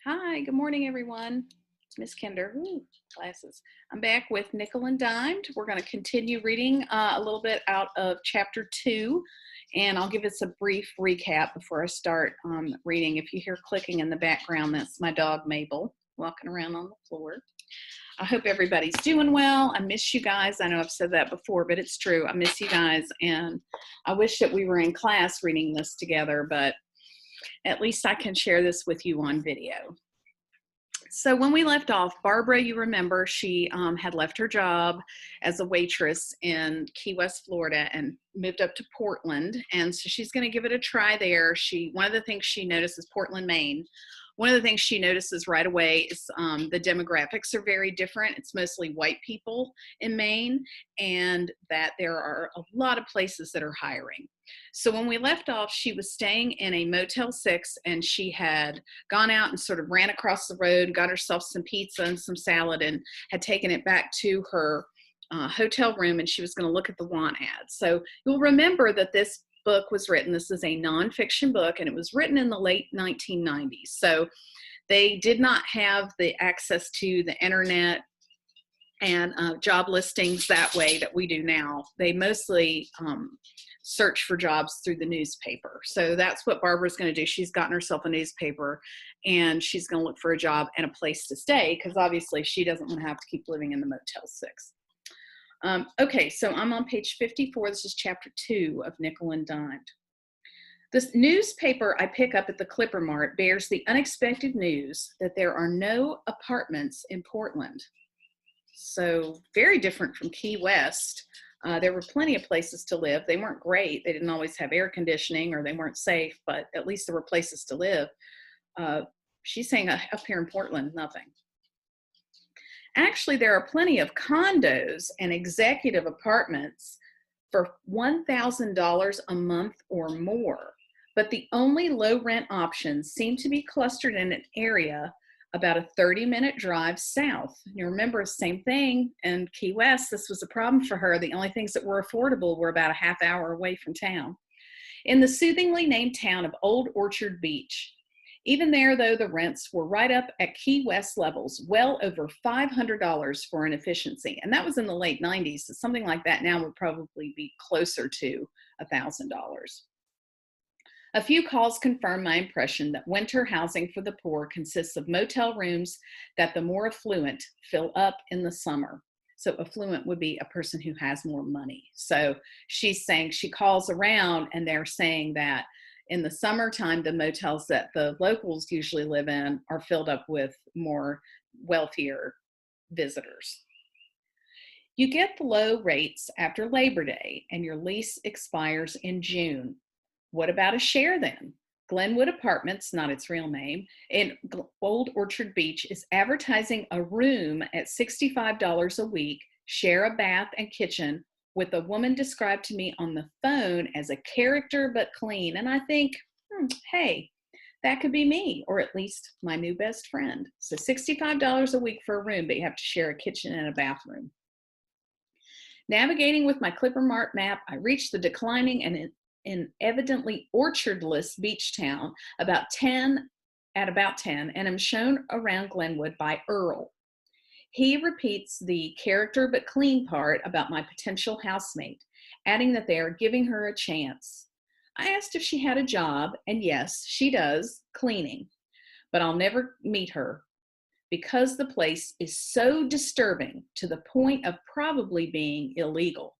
Hi, good morning, everyone. It's Miss Kinder. Ooh, glasses. I'm back with Nickel and Dimed. We're going to continue reading a little bit out of chapter 2, and I'll give us a brief recap before I start reading. If you hear clicking in the background, that's my dog Mabel walking around on the floor. I hope everybody's doing well. I miss you guys. I know I've said that before, but it's true. I miss you guys, and I wish that we were in class reading this together, but at least I can share this with you on video. So when we left off, Barbara, you remember, she had left her job as a waitress in Key West, Florida, and moved up to Portland. And so she's going to give it a try there. One of the things she notices, Portland, Maine. One of the things she notices right away is the demographics are very different. It's mostly white people in Maine, and that there are a lot of places that are hiring. So when we left off, she was staying in a Motel 6, and she had gone out and sort of ran across the road, got herself some pizza and some salad, and had taken it back to her hotel room, and she was going to look at the want ad. So you'll remember that this book was written, this is a nonfiction book, and it was written in the late 1990s. So they did not have the access to the internet and job listings that way that we do now. They mostly search for jobs through the newspaper. So that's what Barbara's going to do. She's gotten herself a newspaper, and she's going to look for a job and a place to stay, because obviously she doesn't want to have to keep living in the Motel 6. Okay, so I'm on page 54. This is chapter 2 of Nickel and Dimed. This newspaper I pick up at the Clipper Mart bears the unexpected news that there are no apartments in Portland. So very different from Key West. There were plenty of places to live. They weren't great. They didn't always have air conditioning, or they weren't safe, but at least there were places to live. She's saying up here in Portland, nothing. Actually, there are plenty of condos and executive apartments for $1,000 a month or more, but the only low rent options seem to be clustered in an area about a 30-minute drive south. You remember, same thing in Key West. This was a problem for her. The only things that were affordable were about a half hour away from town. In the soothingly named town of Old Orchard Beach. Even there, though, the rents were right up at Key West levels, well over $500 for an efficiency. And that was in the late 90s. So something like that now would probably be closer to $1,000. A few calls confirm my impression that winter housing for the poor consists of motel rooms that the more affluent fill up in the summer. So affluent would be a person who has more money. So she's saying she calls around, and they're saying that in the summertime, the motels that the locals usually live in are filled up with more wealthier visitors. You get the low rates after Labor Day, and your lease expires in June. What about a share then? Glenwood Apartments, not its real name, in Old Orchard Beach is advertising a room at $65 a week, share a bath and kitchen, with a woman described to me on the phone as a character but clean. And I think, hey, that could be me, or at least my new best friend. So $65 a week for a room, but you have to share a kitchen and a bathroom. Navigating with my Clipper Mart map, I reached the declining and evidently orchardless beach town at about 10, and am shown around Glenwood by Earl. He repeats the character but clean part about my potential housemate, adding that they are giving her a chance. I asked if she had a job, and yes, she does, cleaning, but I'll never meet her because the place is so disturbing to the point of probably being illegal.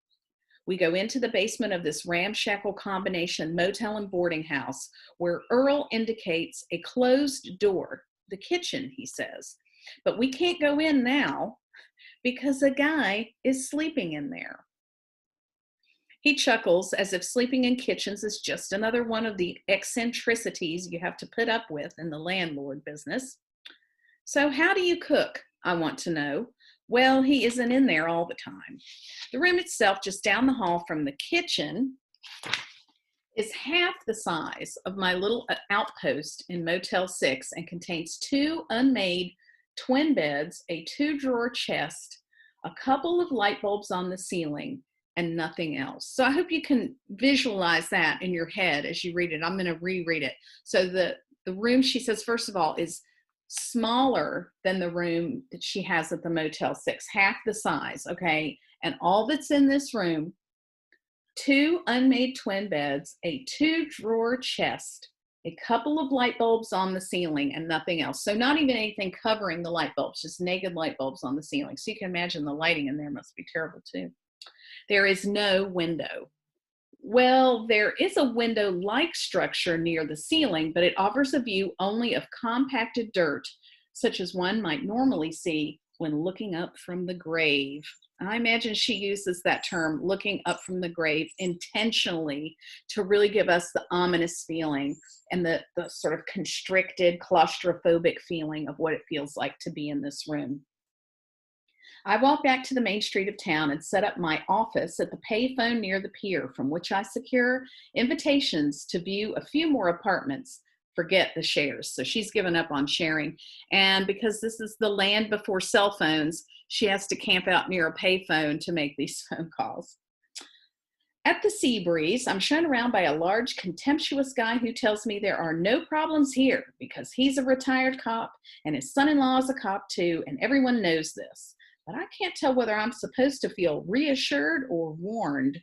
We go into the basement of this ramshackle combination motel and boarding house where Earl indicates a closed door, the kitchen, he says. But we can't go in now because a guy is sleeping in there. He chuckles as if sleeping in kitchens is just another one of the eccentricities you have to put up with in the landlord business. So how do you cook? I want to know. Well, he isn't in there all the time. The room itself, just down the hall from the kitchen, is half the size of my little outpost in Motel 6 and contains 2 unmade twin beds, a 2-drawer chest, a couple of light bulbs on the ceiling, and nothing else. So I hope you can visualize that in your head as you read it. I'm going to reread it. So the room, she says, first of all, is smaller than the room that she has at the Motel 6, half the size, okay? And all that's in this room, 2 unmade twin beds, a 2-drawer chest, a couple of light bulbs on the ceiling, and nothing else. So not even anything covering the light bulbs, just naked light bulbs on the ceiling. So you can imagine the lighting in there must be terrible too. There is no window. Well, there is a window-like structure near the ceiling, but it offers a view only of compacted dirt, such as one might normally see when looking up from the grave. I imagine she uses that term, looking up from the grave, intentionally to really give us the ominous feeling and the sort of constricted, claustrophobic feeling of what it feels like to be in this room. I walked back to the main street of town and set up my office at the payphone near the pier, from which I secure invitations to view a few more apartments. Forget the shares. So she's given up on sharing. And because this is the land before cell phones, she has to camp out near a payphone to make these phone calls. At the Sea Breeze, I'm shown around by a large, contemptuous guy who tells me there are no problems here because he's a retired cop and his son-in-law is a cop too, and everyone knows this. But I can't tell whether I'm supposed to feel reassured or warned.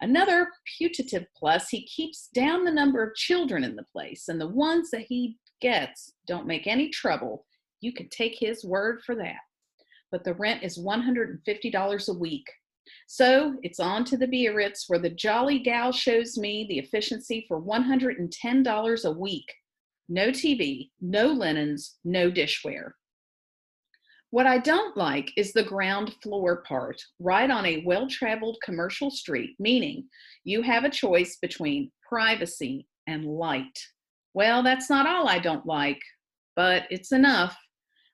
Another putative plus, he keeps down the number of children in the place, and the ones that he gets don't make any trouble. You can take his word for that. But the rent is $150 a week. So it's on to the Biarritz, where the jolly gal shows me the efficiency for $110 a week. No TV, no linens, no dishware. What I don't like is the ground floor part, right on a well-traveled commercial street, meaning you have a choice between privacy and light. Well, that's not all I don't like, but it's enough.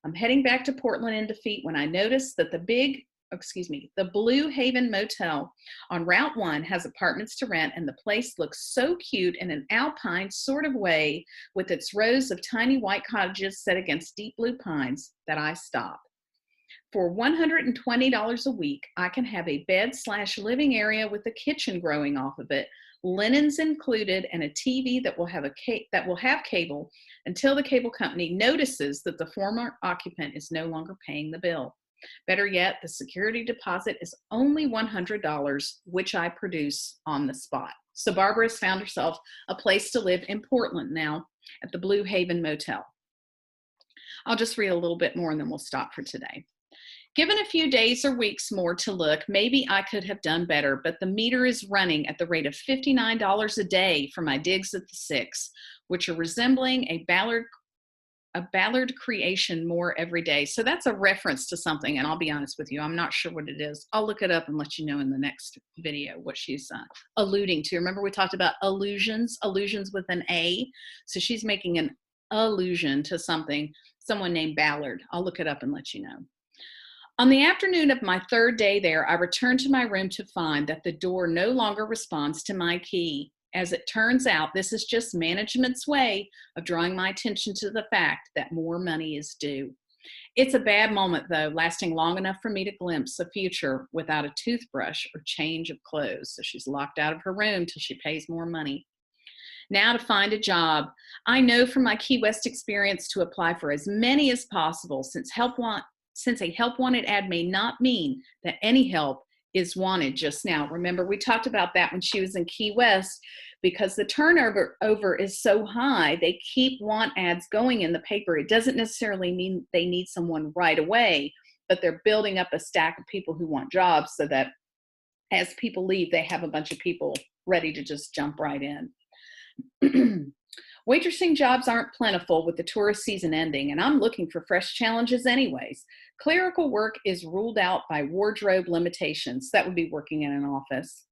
I'm heading back to Portland in defeat when I notice that the Blue Haven Motel on Route 1 has apartments to rent, and the place looks so cute in an alpine sort of way with its rows of tiny white cottages set against deep blue pines that I stop. For $120 a week, I can have a bed/living area with a kitchen growing off of it, linens included, and a TV that will have cable until the cable company notices that the former occupant is no longer paying the bill. Better yet, the security deposit is only $100, which I produce on the spot. So Barbara has found herself a place to live in Portland now at the Blue Haven Motel. I'll just read a little bit more and then we'll stop for today. Given a few days or weeks more to look, maybe I could have done better, but the meter is running at the rate of $59 a day for my digs at the 6, which are resembling a Ballard creation more every day. So that's a reference to something, and I'll be honest with you, I'm not sure what it is. I'll look it up and let you know in the next video what she's alluding to. Remember we talked about allusions with an A? So she's making an allusion to someone named Ballard. I'll look it up and let you know. On the afternoon of my 3rd day there, I returned to my room to find that the door no longer responds to my key. As it turns out, this is just management's way of drawing my attention to the fact that more money is due. It's a bad moment, though, lasting long enough for me to glimpse a future without a toothbrush or change of clothes. So she's locked out of her room till she pays more money. Now to find a job. I know from my Key West experience to apply for as many as possible, since a help wanted ad may not mean that any help is wanted just now. Remember, we talked about that when she was in Key West, because the turnover is so high, they keep want ads going in the paper. It doesn't necessarily mean they need someone right away, but they're building up a stack of people who want jobs so that as people leave, they have a bunch of people ready to just jump right in. Waitressing jobs aren't plentiful with the tourist season ending, and I'm looking for fresh challenges anyways. Clerical work is ruled out by wardrobe limitations. That would be working in an office.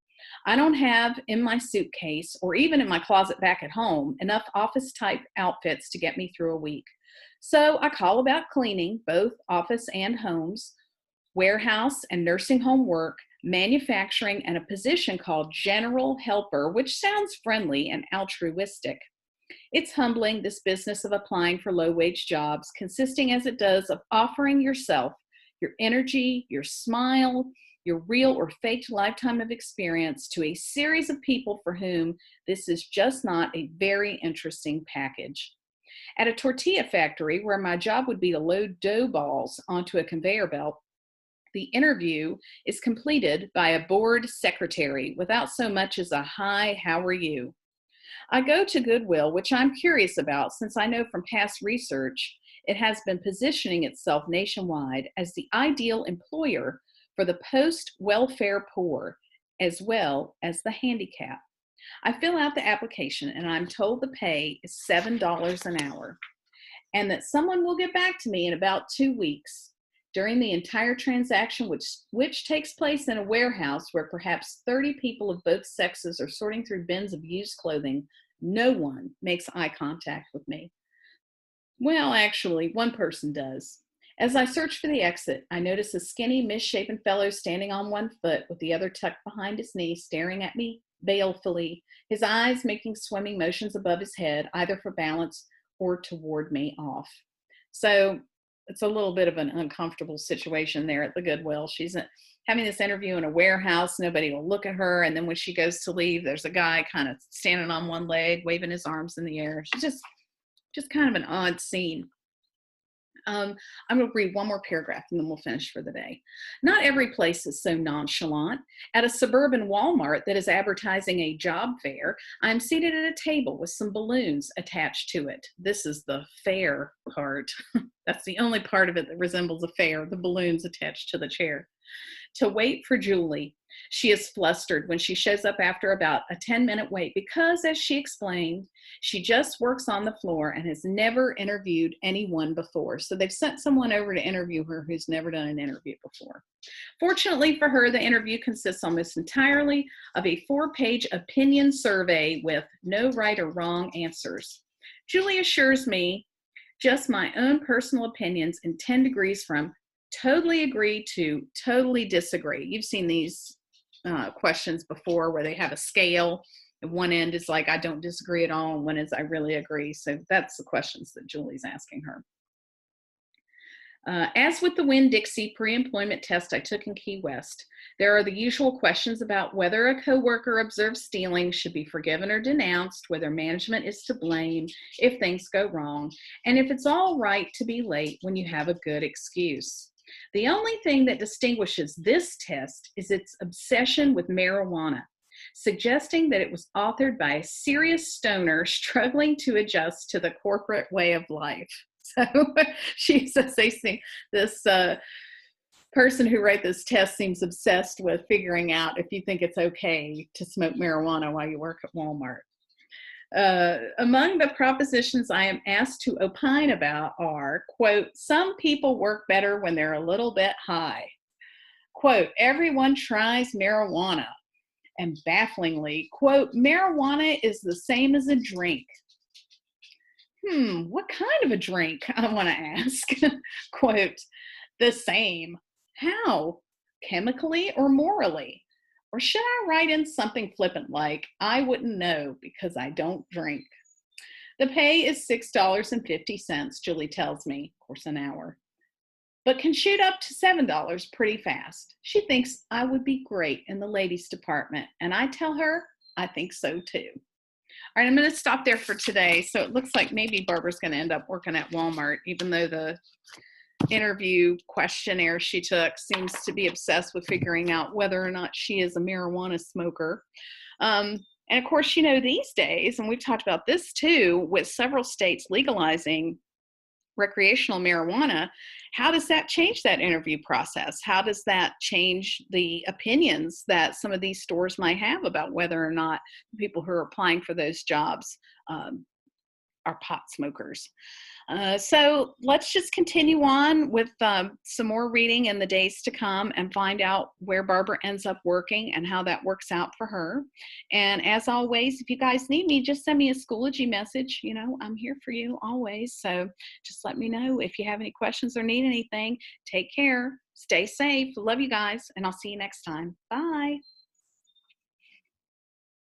I don't have in my suitcase or even in my closet back at home enough office-type outfits to get me through a week. So I call about cleaning, both office and homes, warehouse and nursing home work, manufacturing, and a position called general helper, which sounds friendly and altruistic. It's humbling, this business of applying for low-wage jobs, consisting as it does of offering yourself, your energy, your smile, your real or faked lifetime of experience to a series of people for whom this is just not a very interesting package. At a tortilla factory, where my job would be to load dough balls onto a conveyor belt, the interview is completed by a bored secretary without so much as a "Hi, how are you?" I go to Goodwill, which I'm curious about since I know from past research it has been positioning itself nationwide as the ideal employer for the post-welfare poor as well as the handicapped. I fill out the application and I'm told the pay is $7 an hour and that someone will get back to me in about 2 weeks. During the entire transaction, which takes place in a warehouse where perhaps 30 people of both sexes are sorting through bins of used clothing, no one makes eye contact with me. Well, actually, one person does. As I search for the exit, I notice a skinny, misshapen fellow standing on one foot with the other tucked behind his knee, staring at me balefully, his eyes making swimming motions above his head, either for balance or to ward me off. So it's a little bit of an uncomfortable situation there at the Goodwill. She's having this interview in a warehouse. Nobody will look at her. And then when she goes to leave, there's a guy kind of standing on one leg, waving his arms in the air. She's just kind of an odd scene. I'm going to read one more paragraph and then we'll finish for the day. Not every place is so nonchalant. At a suburban Walmart that is advertising a job fair, I'm seated at a table with some balloons attached to it. This is the fair part. That's the only part of it that resembles a fair, the balloons attached to the chair. To wait for Julie. She is flustered when she shows up after about a 10-minute wait because, as she explained, she just works on the floor and has never interviewed anyone before. So they've sent someone over to interview her who's never done an interview before. Fortunately for her, the interview consists almost entirely of a 4-page opinion survey with no right or wrong answers. Julie assures me just my own personal opinions in 10 degrees from totally agree to totally disagree. You've seen these questions before where they have a scale. And one end is like, I don't disagree at all. And one is, I really agree. So that's the questions that Julie's asking her. As with the Winn-Dixie pre-employment test I took in Key West, there are the usual questions about whether a coworker observed stealing should be forgiven or denounced, whether management is to blame if things go wrong, and if it's all right to be late when you have a good excuse. The only thing that distinguishes this test is its obsession with marijuana, suggesting that it was authored by a serious stoner struggling to adjust to the corporate way of life. So she says this person who wrote this test seems obsessed with figuring out if you think it's okay to smoke marijuana while you work at Walmart. Among the propositions I am asked to opine about are, quote, some people work better when they're a little bit high. Quote, everyone tries marijuana. And bafflingly, quote, marijuana is the same as a drink. What kind of a drink? I want to ask. Quote, the same. How? Chemically or morally? Or should I write in something flippant like, I wouldn't know because I don't drink? The pay is $6.50, Julie tells me, of course, an hour, but can shoot up to $7 pretty fast. She thinks I would be great in the ladies department, and I tell her I think so too. All right, I'm going to stop there for today. So it looks like maybe Barbara's going to end up working at Walmart, even though the interview questionnaire she took seems to be obsessed with figuring out whether or not she is a marijuana smoker. And of course, you know, these days, and we've talked about this too, with several states legalizing recreational marijuana, how does that change that interview process? How does that change the opinions that some of these stores might have about whether or not the people who are applying for those jobs are pot smokers? So let's just continue on with some more reading in the days to come and find out where Barbara ends up working and how that works out for her. And as always, if you guys need me, just send me a Schoology message. You know, I'm here for you always. So just let me know if you have any questions or need anything. Take care. Stay safe. Love you guys. And I'll see you next time. Bye.